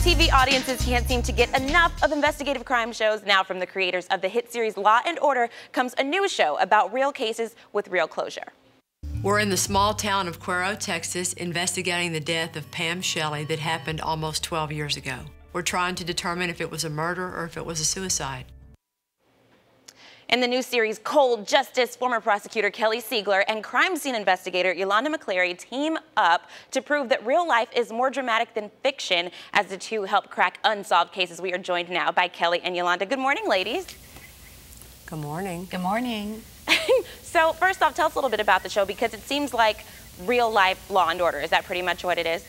TV audiences can't seem to get enough of investigative crime shows. Now, from the creators of the hit series Law & Order comes a new show about real cases with real closure. We're in the small town of Cuero, Texas, investigating the death of Pam Shelley that happened almost 12 years ago. We're trying to determine if it was a murder or if it was a suicide. In the new series Cold Justice, former prosecutor Kelly Siegler and crime scene investigator Yolanda McClary team up to prove that real life is more dramatic than fiction as the two help crack unsolved cases. We are joined now by Kelly and Yolanda. Good morning, ladies. Good morning. Good morning. So first off, tell us a little bit about the show, because it seems like real life Law & Order. Is that pretty much what it is?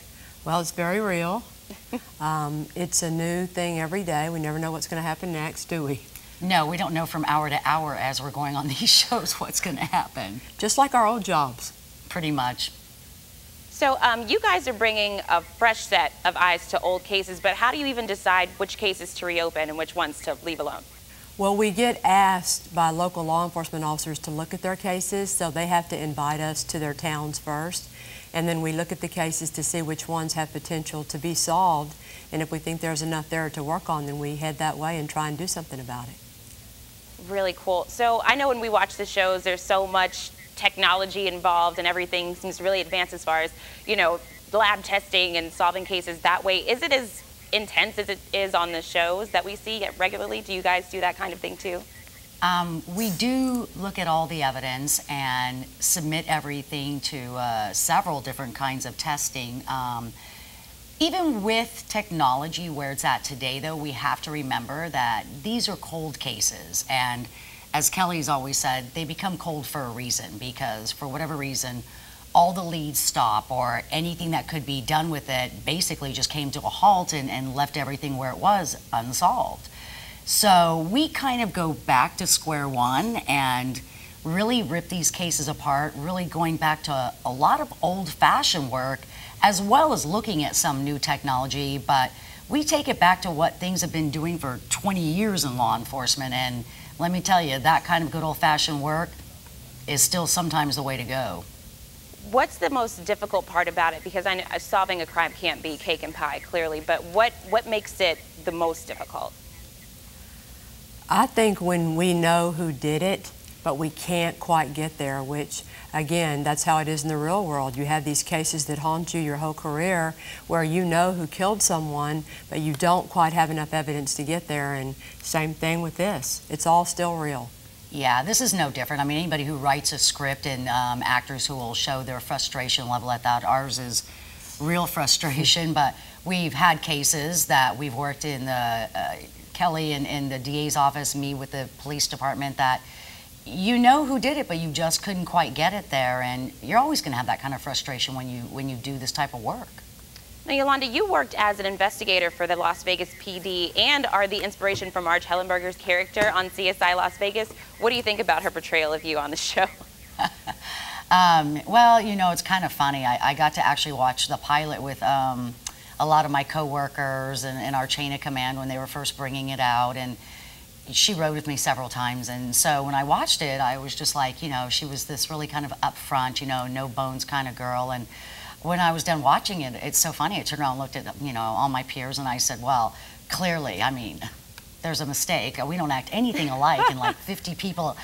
Well, it's very real. It's a new thing every day. We never know what's going to happen next, do we? No, we don't know from hour to hour as we're going on these shows what's going to happen. Just like our old jobs. Pretty much. So you guys are bringing a fresh set of eyes to old cases, but how do you even decide which cases to reopen and which ones to leave alone? Well, we get asked by local law enforcement officers to look at their cases, so they have to invite us to their towns first. And then we look at the cases to see which ones have potential to be solved. And if we think there's enough there to work on, then we head that way and try and do something about it. Really cool. So I know when we watch the shows, there's so much technology involved and everything seems really advanced as far as, you know, lab testing and solving cases that way. Is it as intense as it is on the shows that we see regularly? Do you guys do that kind of thing too? We do look at all the evidence and submit everything to several different kinds of testing. Even with technology where it's at today, though, we have to remember that these are cold cases. And as Kelly's always said, they become cold for a reason, because for whatever reason, all the leads stop, or anything that could be done with it basically just came to a halt and left everything where it was, unsolved. So we kind of go back to square one and really rip these cases apart, really going back to a lot of old-fashioned work, as well as looking at some new technology. But we take it back to what things have been doing for 20 years in law enforcement, and let me tell you, that kind of good old-fashioned work is still sometimes the way to go. What's the most difficult part about it? Because I know solving a crime can't be cake and pie, clearly, but what makes it the most difficult? I think when we know who did it, but we can't quite get there, which, again, that's how it is in the real world. You have these cases that haunt you your whole career where you know who killed someone, but you don't quite have enough evidence to get there, and same thing with this. It's all still real. Yeah, this is no different. I mean, anybody who writes a script and actors who will show their frustration level at that, ours is real frustration, but we've had cases that we've worked in the, Kelly in the DA's office, me with the police department, that you know who did it, but you just couldn't quite get it there, and you're always going to have that kind of frustration when you do this type of work. Now, Yolanda, you worked as an investigator for the Las Vegas PD and are the inspiration for Marge Hellenberger's character on CSI Las Vegas. What do you think about her portrayal of you on the show? Well, you know, it's kind of funny. I got to actually watch the pilot with a lot of my coworkers and our chain of command when they were first bringing it out, and she rode with me several times. And so when I watched it, I was just like, you know, she was this really kind of upfront, you know, no bones kind of girl. And when I was done watching it, it's so funny. I turned around and looked at, you know, all my peers, and I said, well, clearly, I mean, there's a mistake. We don't act anything alike. And like 50 people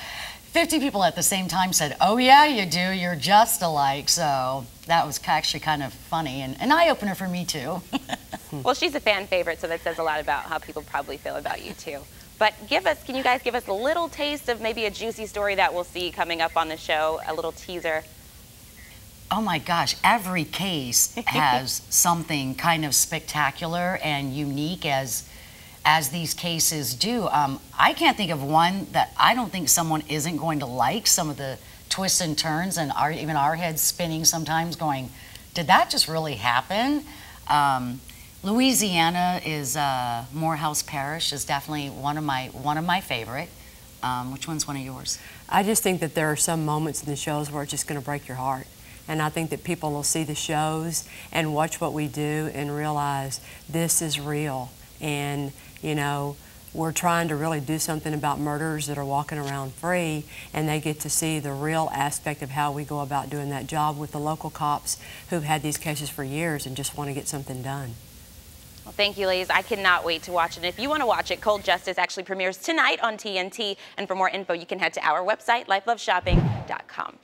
at the same time said, oh yeah, you do, you're just alike. So that was actually kind of funny and an eye-opener for me too. Well, she's a fan favorite, so that says a lot about how people probably feel about you too. But can you guys give us a little taste of maybe a juicy story that we'll see coming up on the show, a little teaser? Oh my gosh, every case has something kind of spectacular and unique as these cases do. I can't think of one that I don't think someone isn't going to like. Some of the twists and turns, and even our heads spinning sometimes going, did that just really happen? Louisiana is Morehouse Parish is definitely one of my favorite. Which one's one of yours? I just think that there are some moments in the shows where it's just going to break your heart. And I think that people will see the shows and watch what we do and realize this is real. And, you know, we're trying to really do something about murderers that are walking around free, and they get to see the real aspect of how we go about doing that job with the local cops who've had these cases for years and just want to get something done. Well, thank you, ladies. I cannot wait to watch it. And if you want to watch it, Cold Justice actually premieres tonight on TNT. And for more info, you can head to our website, lifeloveshopping.com.